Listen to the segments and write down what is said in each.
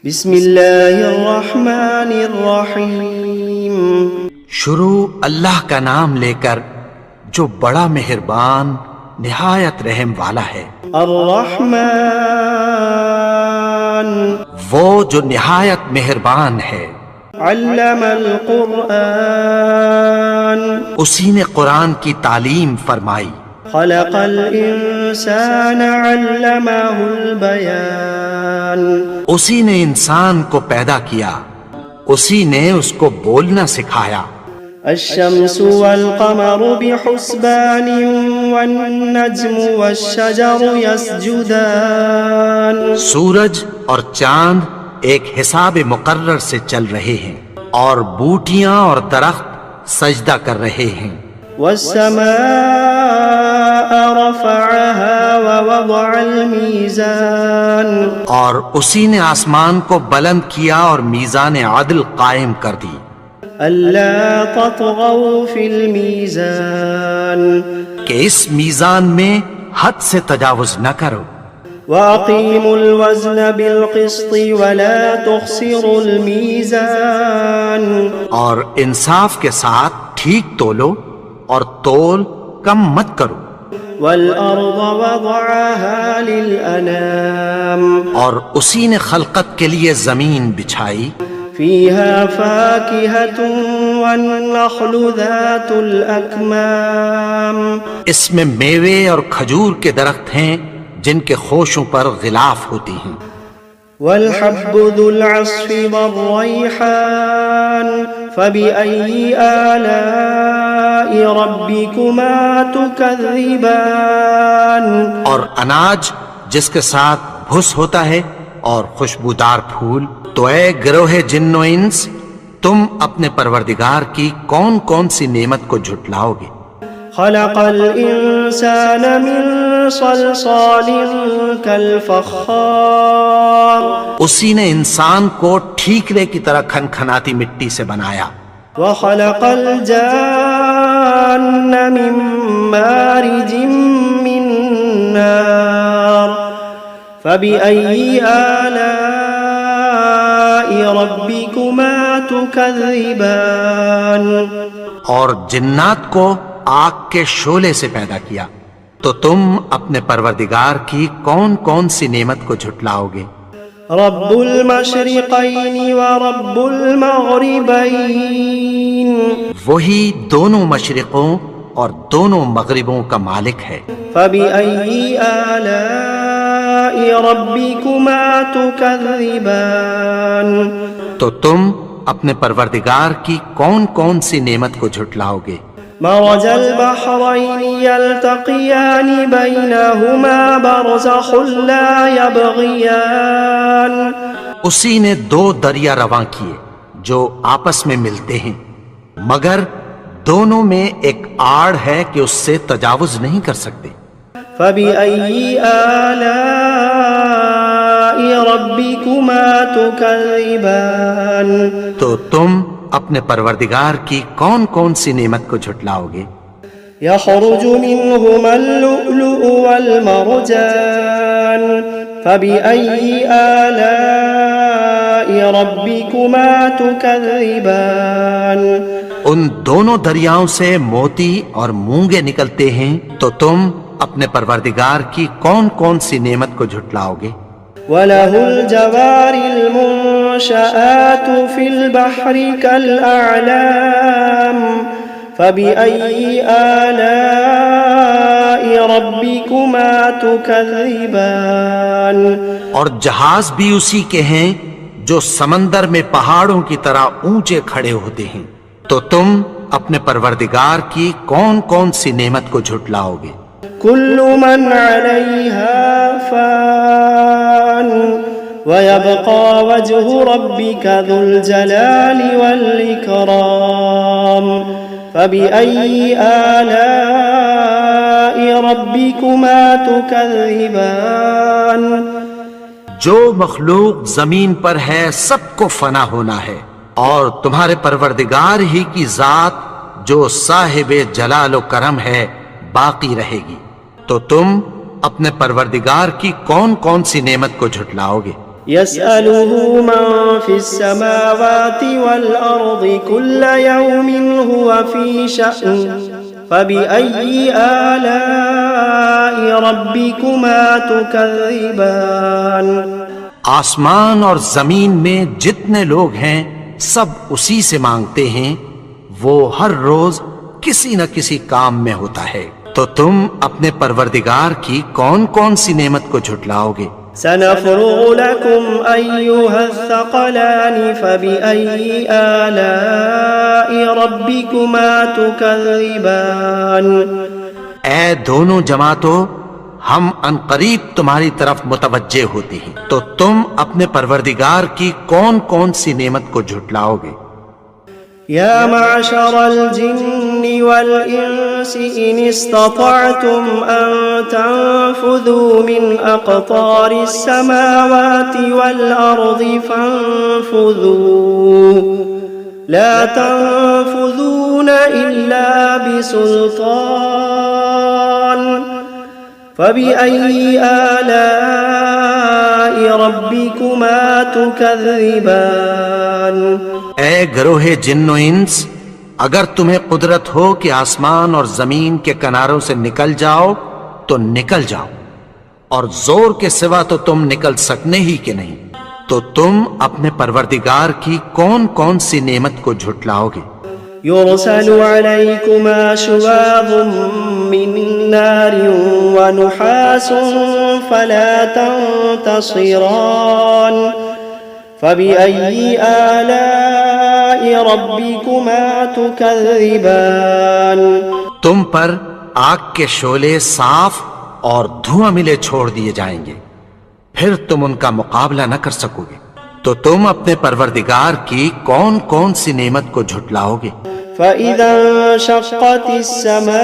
بسم اللہ الرحمن الرحیم۔ شروع اللہ کا نام لے کر جو بڑا مہربان نہایت رحم والا ہے۔ الرحمن وہ جو نہایت مہربان ہے۔ علم القرآن اسی نے قرآن کی تعلیم فرمائی۔ خلق الانسان علمہ البیان اسی نے انسان کو پیدا کیا، اسی نے اس کو بولنا سکھایا۔ الشمس والقمر بحسبان والنجم والشجر يسجدان سورج اور چاند ایک حساب مقرر سے چل رہے ہیں، اور بوٹیاں اور درخت سجدہ کر رہے ہیں۔ والسماء رفعها ووضع الميزان اور اسی نے آسمان کو بلند کیا اور میزان عدل قائم کر دی۔ ألا تطغوا في الميزان کہ اس میزان میں حد سے تجاوز نہ کرو۔ وأقيموا الوزن بالقسط ولا تخسروا الميزان اور انصاف کے ساتھ ٹھیک تولو اور تول کم مت کرو۔ والأرض وضعها للأنام اور اسی نے خلقت کے لیے زمین بچھائی، فيها فاكهة والنخل ذات الأكمام اس میں میوے اور کھجور کے درخت ہیں جن کے خوشوں پر غلاف ہوتی ہیں۔ والحب ذو العصف والريحان فبأي آلاء ربكما تكذبان اور اناج جس کے ساتھ بھس ہوتا ہے اور خوشبودار پھول، تو اے گروہ جن و انس، تم اپنے پروردگار کی کون کون سی نعمت کو جھٹلاؤ گے؟ خلق الإنسان من صلصال كالفخار اسی نے انسان کو ٹھیکرے کی طرح کھنکھناتی مٹی سے بنایا۔ وخلق الجان من مارج من نار فبأي آلاء ربكما تكذبان اور جنات کو آگ کے شعلے سے پیدا کیا، تو تم اپنے پروردگار کی کون کون سی نعمت کو جھٹلاؤ گے؟ رب المشرقین ورب المغربین وہی دونوں مشرقوں اور دونوں مغربوں کا مالک ہے۔ فبأي آلاء ربكما تكذبان تو تم اپنے پروردگار کی کون کون سی نعمت کو جھٹلاؤ گے؟ مرج البحرين يلتقيان بينهما برزخ لا يبغيان اسی نے دو دریا رواں کیے جو آپس میں ملتے ہیں، مگر دونوں میں ایک آڑ ہے کہ اس سے تجاوز نہیں کر سکتے۔ فبأي آلاء ربكما تكذبان تو تم اپنے پروردگار کی کون کون سی نعمت کو جھٹلاؤ گے؟ يخرج منهما اللؤلؤ والمرجان فبأي آلاء ربكما تكذبان ان دونوں دریاؤں سے موتی اور مونگے نکلتے ہیں، تو تم اپنے پروردگار کی کون کون سی نعمت کو جھٹلاؤ گے؟ وَلَهُ الْجَوَارِ الْمُنشَآتُ فِي الْبَحْرِ كَالْأَعْلَامِ فَبِأَيِّ آلَاءِ رَبِّكُمَا تُكَذِّبَانِ اور جہاز بھی اسی کے ہیں جو سمندر میں پہاڑوں کی طرح اونچے کھڑے ہوتے ہیں، تو تم اپنے پروردگار کی کون کون سی نعمت کو جھٹلاؤ گے؟ كل من عليها فان ويبقى وجه ربك ذو الجلال والإكرام فبأي آلاء ربكما تكذبان جو مخلوق زمین پر ہے سب کو فنا ہونا ہے، اور تمہارے پروردگار ہی کی ذات جو صاحب جلال و کرم ہے باقی رہے گی، تو تم اپنے پروردگار کی کون کون سی نعمت کو جھٹلاؤ گے؟ يسأله من في السماوات والأرض كل يوم هو في شأن فبأي آلاء ربكما تكذبان آسمان اور زمین میں جتنے لوگ ہیں سب اسی سے مانگتے ہیں، وہ ہر روز کسی نہ کسی کام میں ہوتا ہے، تو تم اپنے پروردگار کی کون کون سی نعمت کو جھٹلاؤ گے؟ سنفرغ لكم أيها الثقلان فبأي آلاء ربكما تكذبان اے دونوں جماعتوں، ہم عنقریب تمہاری طرف متوجہ ہوتے ہیں، تو تم اپنے پروردگار کی کون کون سی نعمت کو جھٹلاؤ گے؟ يا معشر الجن والإنس إن استطعتم أن تنفذوا من أقطار السماوات والأرض فانفذوا لا تنفذون إلا بسلطان فبأي آلاء ربكما تكذبان اے گروہ جن و انس، اگر تمہیں قدرت ہو کہ آسمان اور زمین کے کناروں سے نکل جاؤ تو نکل جاؤ، اور زور کے سوا تو تم نکل سکنے ہی کہ نہیں، تو تم اپنے پروردگار کی کون کون سی نعمت کو جھٹلاؤ گے؟ يرسل عليكما شواظ من نار ونحاس فلا تنتصران فبأي آلاء ربكما تكذبان تم پر آگ کے شعلے صاف اور دھواں ملے چھوڑ دیے جائیں گے، پھر تم ان کا مقابلہ نہ کر سکو گے، تو تم اپنے پروردگار کی کون کون سی نعمت کو جھٹلاؤ گے؟ فإذا انشقت السماء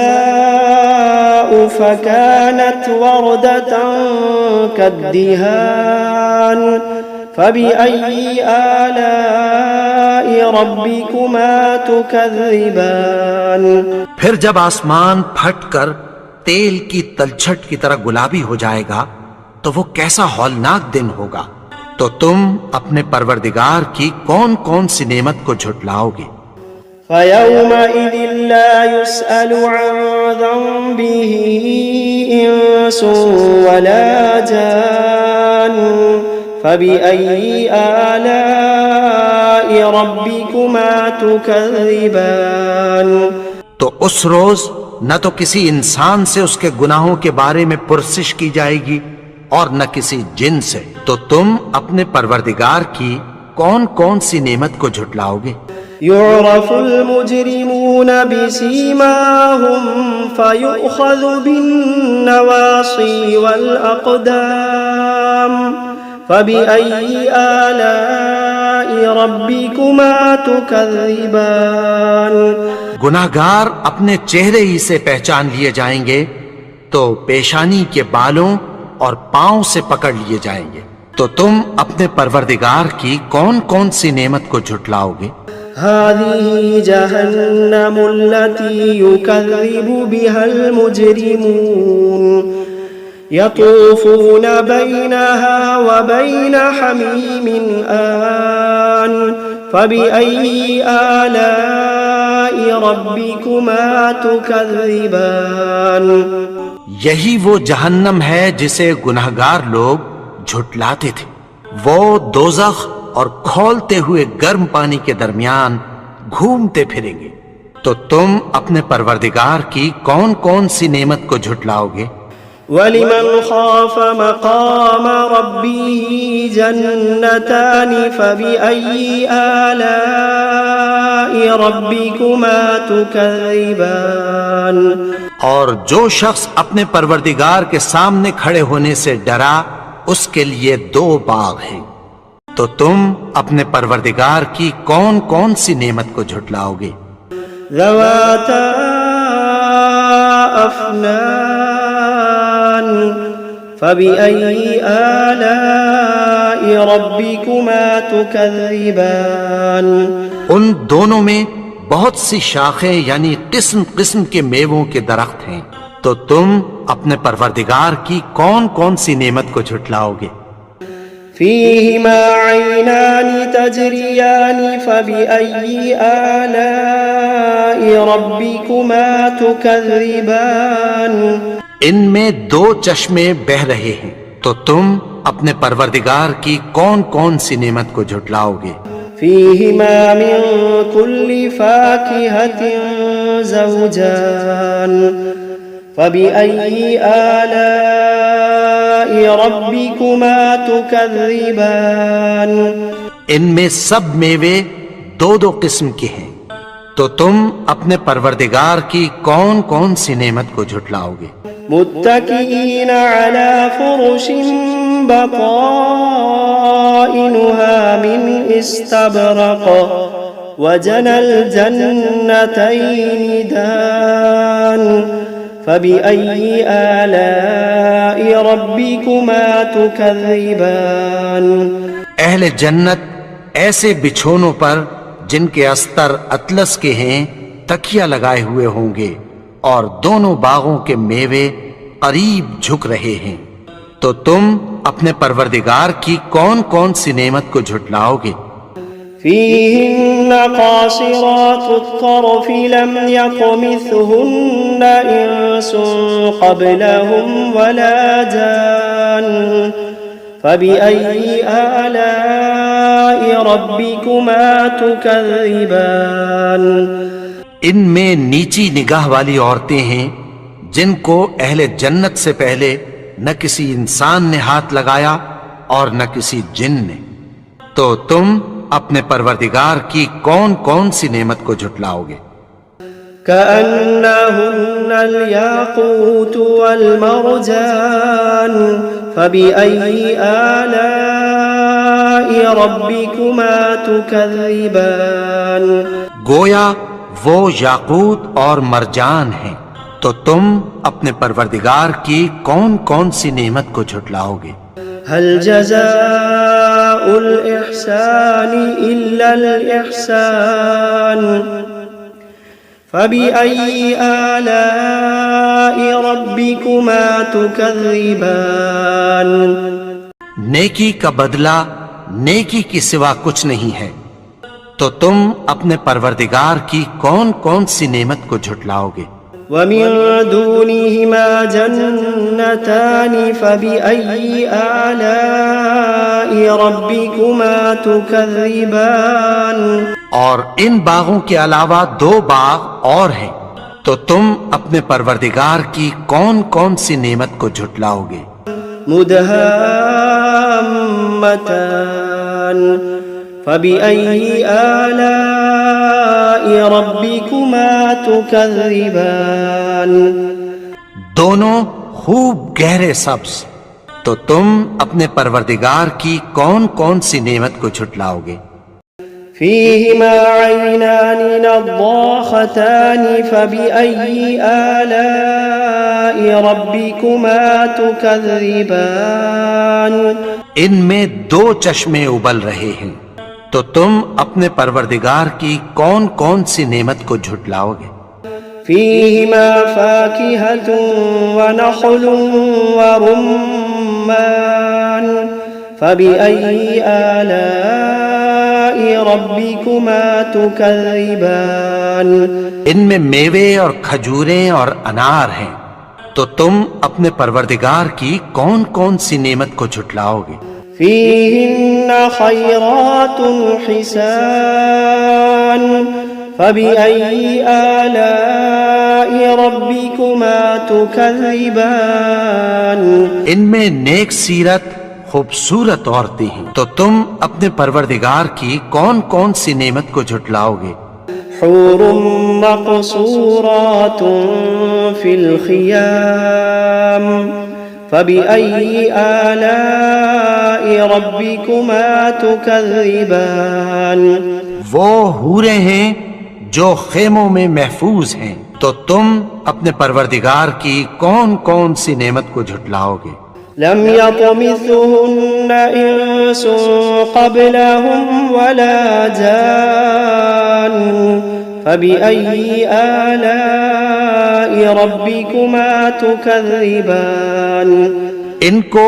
فكانت وردة كالدهان فبأي آلاء ربكما تكذبان پھر جب آسمان پھٹ کر تیل کی تلچھٹ کی طرح گلابی ہو جائے گا تو وہ کیسا ہولناک دن ہوگا، تو تم اپنے پروردگار کی کون کون سی نعمت کو جھٹلاؤ گے؟ فيومئذ لا يسأل عن ذنبه إنس ولا جان فبأي آلاء ربكما تكذبان تو اس روز نہ تو کسی انسان سے اس کے گناہوں کے بارے میں پرسش کی جائے گی اور نہ کسی جن سے، تو تم اپنے پروردگار کی کون کون سی نعمت کو جھٹلاؤ گے؟ يعرف المجرمون بسيماهم فيؤخذ بالنواصي والأقدام فبأي آلاء ربكما تكذبان گناہگار اپنے چہرے ہی سے پہچان لیے جائیں گے تو پیشانی کے بالوں اور پاؤں سے پکڑ لیے جائیں گے، تو تم اپنے پروردگار کی کون کون سی نعمت کو جھٹلاؤ گے؟ هذه جهنم التي يكذب بها المجرمون يطوفون بينها وبين حميم آن فبأي آلاء ربكما تكذبان یہی وہ جہنم ہے جسے گناہگار لوگ جھٹلاتے تھے، وہ دوزخ اور کھولتے ہوئے گرم پانی کے درمیان گھومتے پھریں گے، تو تم اپنے پروردگار کی کون کون سی نعمت کو جھٹلاؤ گے؟ وَلِمَنْ خَافَ مَقَامَ رَبِّهِ جَنَّتَانِ فَبِأَيِّ آلَاءِ رَبِّكُمَا تُكَذِّبَانِ اور جو شخص اپنے پروردگار کے سامنے کھڑے ہونے سے ڈرا اس کے لیے دو باغ ہیں، تو تم اپنے پروردگار کی کون کون سی نعمت کو جھٹلاؤ گے؟ ذواتا افنان فبأي آلاء ربكما تكذبان ان دونوں میں بہت سی شاخیں یعنی قسم قسم کے میووں کے درخت ہیں، تو تم اپنے پروردگار کی کون کون سی نعمت کو جھٹلاؤ گے؟ فيهما عينان تجريان فبأي آلاء ربكما تكذبان ان میں دو چشمے بہ رہے ہیں، تو تم اپنے پروردگار کی کون کون سی نعمت کو جھٹلاؤ گے؟ فيهما من كل فاكهة زوجان فبأي آلاء ربكما تكذبان ان میں سب میوے دو دو قسم کے ہیں، تو تم اپنے پروردگار کی کون کون سی نعمت کو جھٹلاؤ گے؟ متكئين على فرش بطائنها من استبرق وجنى الجنتين دان فبأي آلاء ربكما تكذبان اہل جنت ایسے بچھونوں پر جن کے استر اطلس کے ہیں تکیہ لگائے ہوئے ہوں گے، اور دونوں باغوں کے میوے قریب جھک رہے ہیں، تو تم اپنے پروردگار کی کون کون سی نعمت کو جھٹلاؤ گے؟ فيهن قاصرات الطرف لم يطمثهن إنس قبلهم ولا جان فبأي آلاء ربكما تكذبان ان میں نیچی نگاہ والی عورتیں ہیں جن کو اہل جنت سے پہلے نہ کسی انسان نے ہاتھ لگایا اور نہ کسی جن نے، تو تم اپنے پروردگار کی کون کون سی نعمت کو جھٹلاؤ گے؟ كأنهن الياقوت والمرجان فبأي آلاء ربكما تكذبان گویا وہ یاقوت اور مرجان ہیں، تو تم اپنے پروردگار کی کون کون سی نعمت کو جھٹلاؤ گے؟ هل جزاء الإحسان إلا الإحسان فبأي آلاء ربكما تكذبان نیکی کا بدلہ نیکی کی سوا کچھ نہیں ہے، تو تم اپنے پروردگار کی کون کون سی نعمت کو جھٹلاؤ گے؟ ومن دونهما جنتان فبأي آلاء ربكما تكذبان اور ان باغوں کے علاوہ دو باغ اور ہیں، تو تم اپنے پروردگار کی کون کون سی نعمت کو جھٹلاؤ گے؟ مدهامتان فبأي آلاء ربكما تكذبان دونوں خوب گہرے سبز، تو تم اپنے پروردگار کی کون کون سی نعمت کو جھٹلاؤ گے؟ فيهما عينان نضاختان فبأي آلاء ربكما تكذبان ان میں دو چشمے ابل رہے ہیں، تو تم اپنے پروردگار کی کون کون سی نعمت کو جھٹلاؤ گے؟ فيهما فاكهة ونخل ورمان فبأي آلاء ربكما تكذبان ان میں میوے اور کھجوریں اور انار ہیں، تو تم اپنے پروردگار کی کون کون سی نعمت کو جھٹلاؤ گے؟ فيهن خيرات حسان فبأي آلاء ربكما تكذبان ان میں نیک سیرت خوبصورت عورتیں ہیں، تو تم اپنے پروردگار کی کون کون سی نعمت کو جھٹلاؤ گے؟ حور مقصورات في الخيام فبأي آلاء ربكما تكذبان وہ حوریں ہیں جو خیموں میں محفوظ ہیں، تو تم اپنے پروردگار کی کون کون سی نعمت کو جھٹلاؤ گے؟ لم يطمثهن إنس قبلهم ولا جان فبأي آلاء ربكما تكذبان ان کو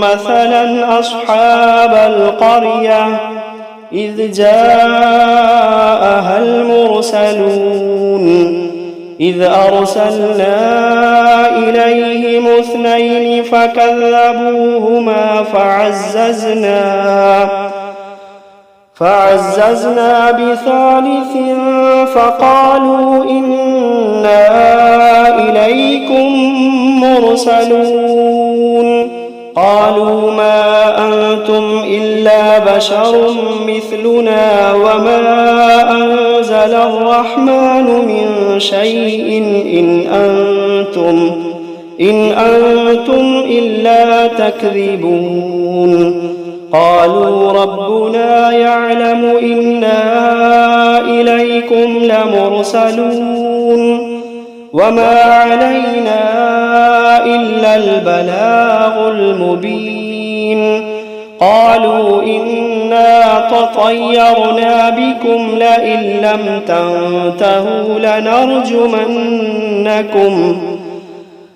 مثلا أصحاب القرية إذ جاءها المرسلون إذ أرسلنا إليهم اثنين فكذبوهما فعززنا بثالث فقالوا إنا إليكم مرسلون. قالوا ما أنتم إلا بشر مثلنا وما أنزل الرحمن من شيء إن أنتم إلا تكذبون. قالوا ربنا يعلم إنا إليكم لمرسلون وما علينا إلا البلاغ المبين. قالوا إنا تطيرنا بكم لئن لم تنتهوا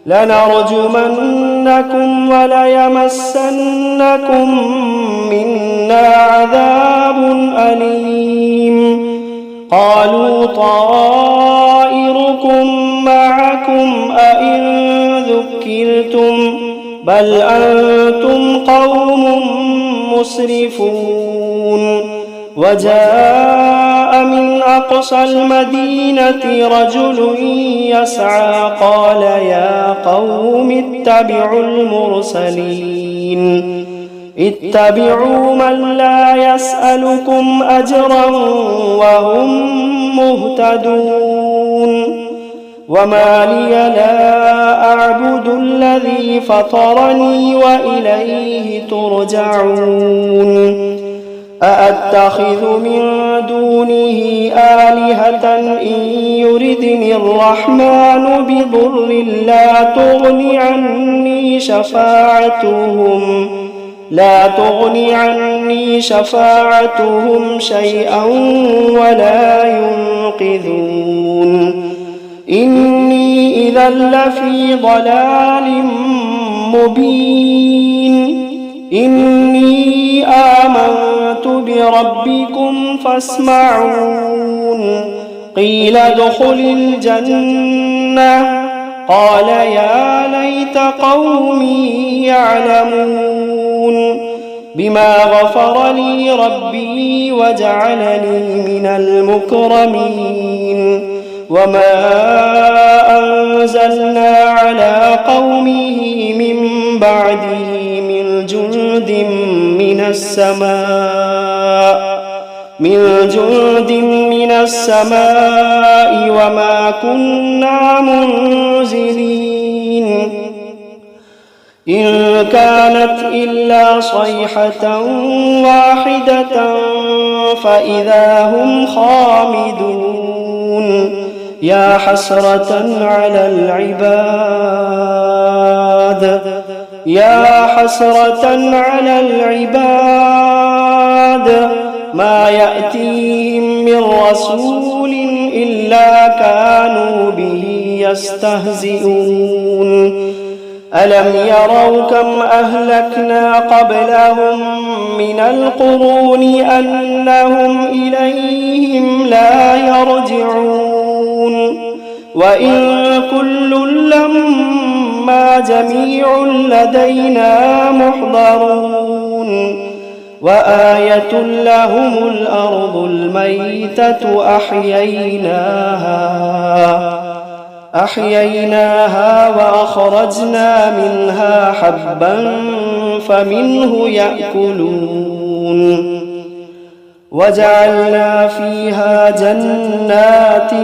لنرجمنكم وليمسنكم منا عذاب أليم. قالوا طائركم معكم أئن ذكرتم بل أنتم قوم مسرفون. وجاء من أقصى المدينة رجل يسعى قال يا قوم اتبعوا المرسلين اتبعوا من لا يسألكم أجرا وهم مهتدون. وما لي لا أعبد الذي فطرني وإليه ترجعون. أأتخذ من دونه آلهة إن يردني الرحمن بضر لا تغن عني شفاعتهم شيئا ولا ينقذون إني إذا لفي ضلال مبين إني آمنت بربكم فاسمعون قيل ادخل الجنة قال يا ليت قومي يعلمون بما غفر لي ربي وجعلني من المكرمين وما أنزلنا على قومه من بعده من جند من السماء وما كنا منزلين إن كانت إلا صيحة واحدة فإذا هم خامدون يا حسرة على العباد ما يأتيهم من رسول إلا كانوا به يستهزئون ألم يروا كم أهلكنا قبلهم من القرون أنهم إليهم لا يرجعون وإن كل لما جميع لدينا محضرون وآية لهم الأرض الميتة أحييناها وأخرجنا منها حبا فمنه يأكلون وجعلنا فيها جنات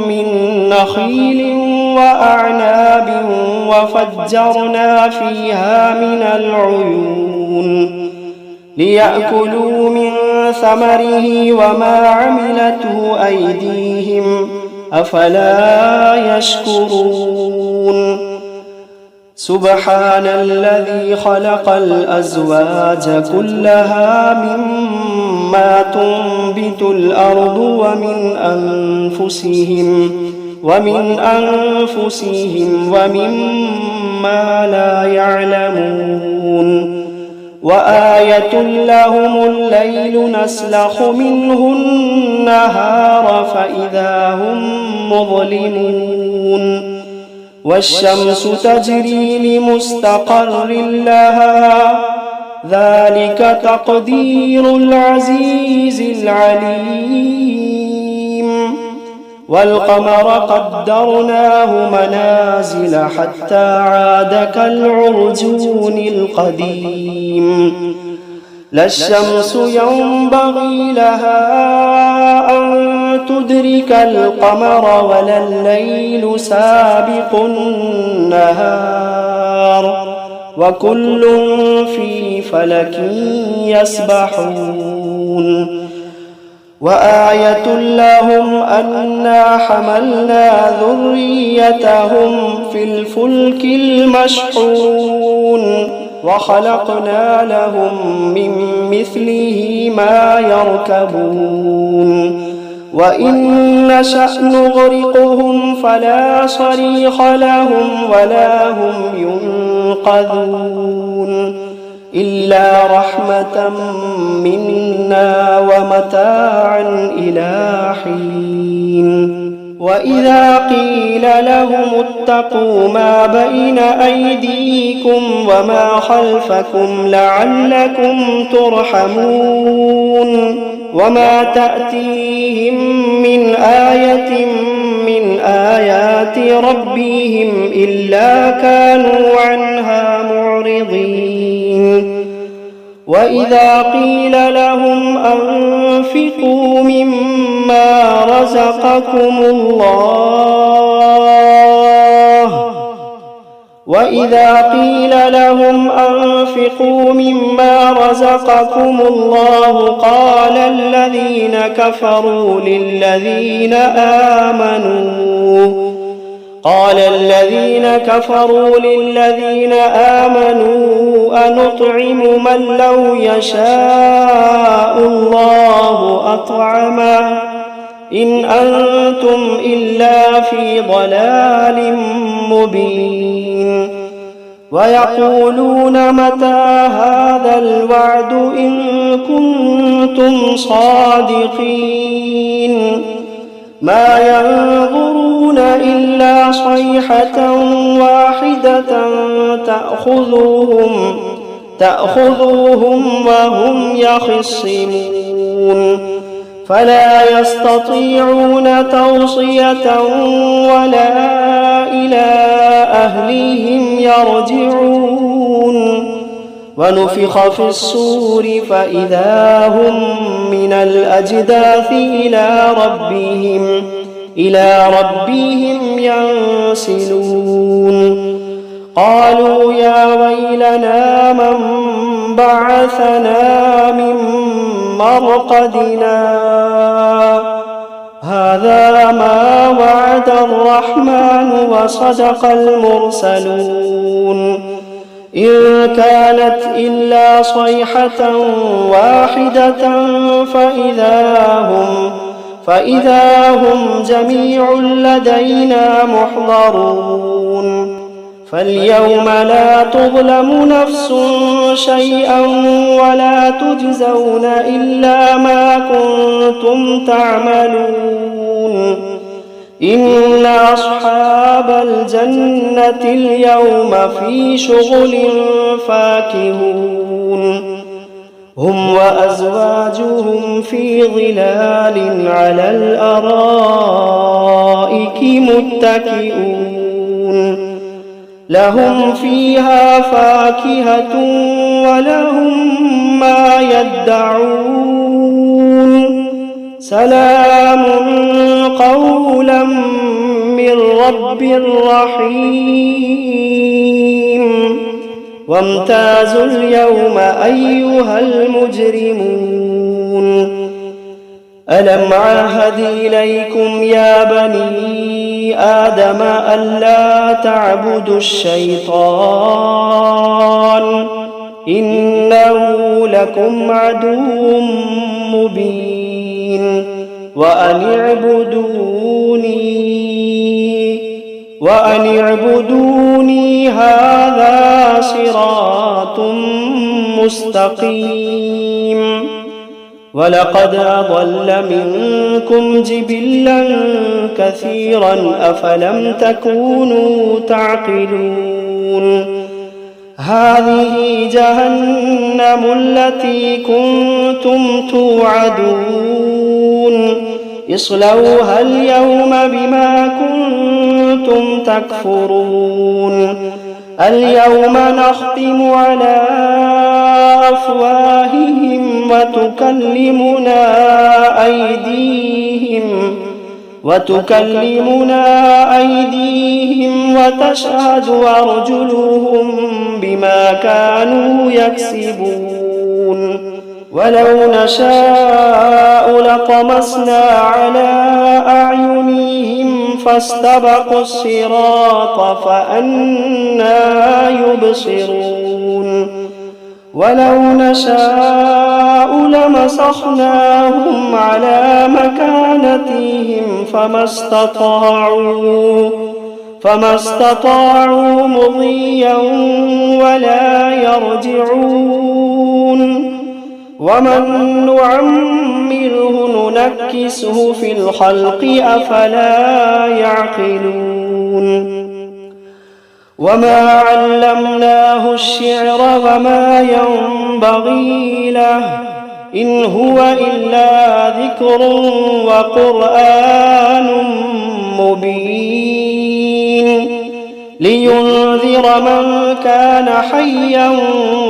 من نخيل وأعناب وفجرنا فيها من العيون ليأكلوا من ثمره وما عملته أيديهم أفلا يشكرون سبحان الذي خلق الأزواج كلها مما تنبت الأرض ومن أنفسهم ومما لا يعلمون وآية لهم الليل نسلخ منه النهار فإذا هم مظلمون والشمس تجري لمستقر لها ذلك تقدير العزيز العليم والقمر قدرناه منازل حتى عاد كالعرجون القديم لا الشمس ينبغي لها أن تدرك القمر ولا الليل سابق النهار وكل في فلك يسبحون وآية لهم أنا حملنا ذريتهم في الفلك المشحون وخلقنا لهم من مثله ما يركبون وإن نشأ نغرقهم فلا صريخ لهم ولا هم ينقذون إلا رحمة منا ومتاعا إلى حين وإذا قيل لهم اتقوا ما بين أيديكم وما خلفكم لعلكم ترحمون وما تأتيهم من آية من آيات ربهم إلا كانوا عنها معرضين وإذا قيل لهم أنفقوا مما رزقكم الله وإذا قيل لهم أنفقوا مما رزقكم الله قال الذين كفروا للذين آمنوا أنطعم من لو يشاء الله أطعمه إن أنتم إلا في ضلال مبين ويقولون متى هذا الوعد إن كنتم صادقين ما ينظرون إلا صيحة واحدة تأخذوهم وهم يخصمون فلا يستطيعون توصية ولا إلى أهلهم يرجعون ونفخ في الصور فإذا هم من الأجداث إلى ربهم ينسلون قالوا يا ويلنا من بعثنا من مرقدنا هذا ما وعد الرحمن وصدق المرسلون إن كانت إلا صيحة واحدة فإذا هم جميع لدينا محضرون فاليوم لا تظلم نفس شيئا ولا تجزون إلا ما كنتم تعملون إن أصحاب الجنة اليوم في شغل فاكهون هم وأزواجهم في ظلال على الأرائك متكئون لهم فيها فاكهة ولهم ما يدعون سلام قولا من رب رحيم وامتازوا اليوم أيها المجرمون ألم عهد إليكم يا بني آدم ألا تعبدوا الشيطان إنه لكم عدو مبين وأن اعبدوني هذا صراط مستقيم ولقد أضل منكم جبلا كثيرا أفلم تكونوا تعقلون هذه جهنم التي كنتم توعدون اصلوها اليوم بما كنتم تكفرون اليوم نختم على أفواههم وتكلمنا أيديهم وتشهد أرجلهم بما كانوا يكسبون ولو نشاء لطمسنا على أعينهم فاستبقوا الصراط فأنى يبصرون ولو نشاء لمسخناهم على مكانتهم فما استطاعوا مضيا ولا يرجعون ومن نعمره ننكسه في الخلق أفلا يعقلون وما علمناه الشعر وما ينبغي له إن هو إلا ذكر وقرآن مبين لينذر من كان حيا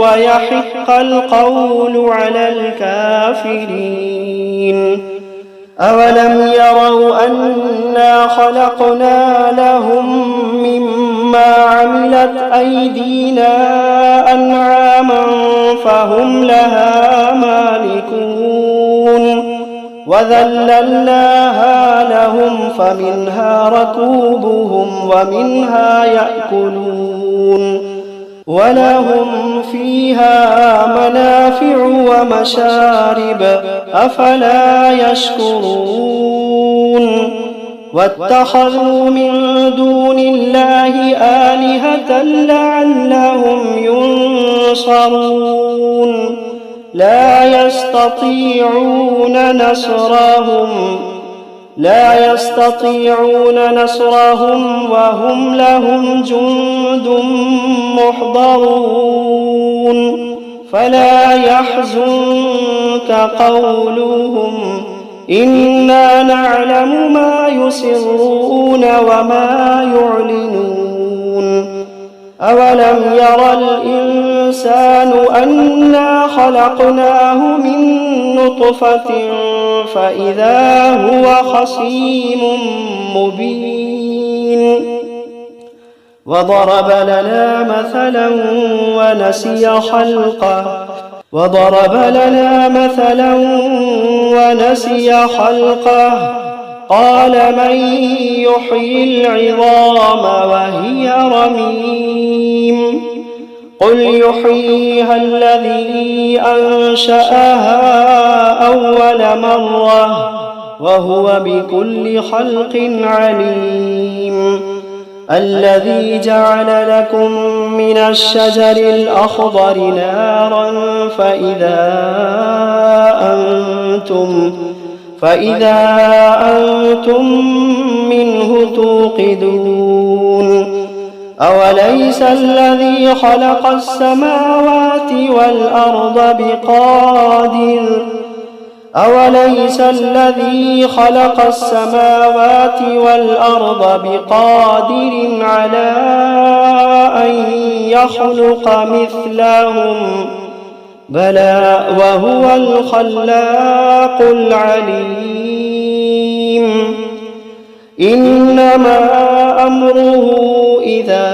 ويحق القول على الكافرين أولم يروا أنا خلقنا لهم مما ما عملت أيدينا أنعاما فهم لها مالكون وذللناها لهم فمنها ركوبهم ومنها يأكلون ولهم فيها منافع ومشارب أفلا يشكرون واتخذوا من دون الله آلهة لعلهم ينصرون لا يستطيعون نصرهم وهم لهم جند محضرون فلا يحزنك قولهم إنا نعلم ما يسرون وما يعلنون أولم ير الإنسان أنا خلقناه من نطفة فإذا هو خصيم مبين وضرب لنا مثلا ونسي خلقه قال من يحيي العظام وهي رميم قل يحييها الذي أنشأها أول مرة وهو بكل خلق عليم الذي جعل لكم من الشجر الأخضر نارا فإذا أنتم منه توقدون أوليس الذي خلق السماوات والأرض بقادر على أن يخلق مثلهم بلى وهو الخلاق العليم إنما أمره إذا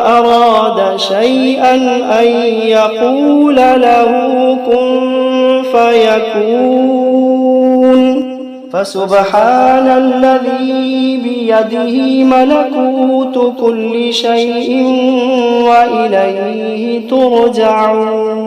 أراد شيئا أن يقول له كن فيكون فسبحان الذي بيده ملكوت كل شيء وإليه ترجعون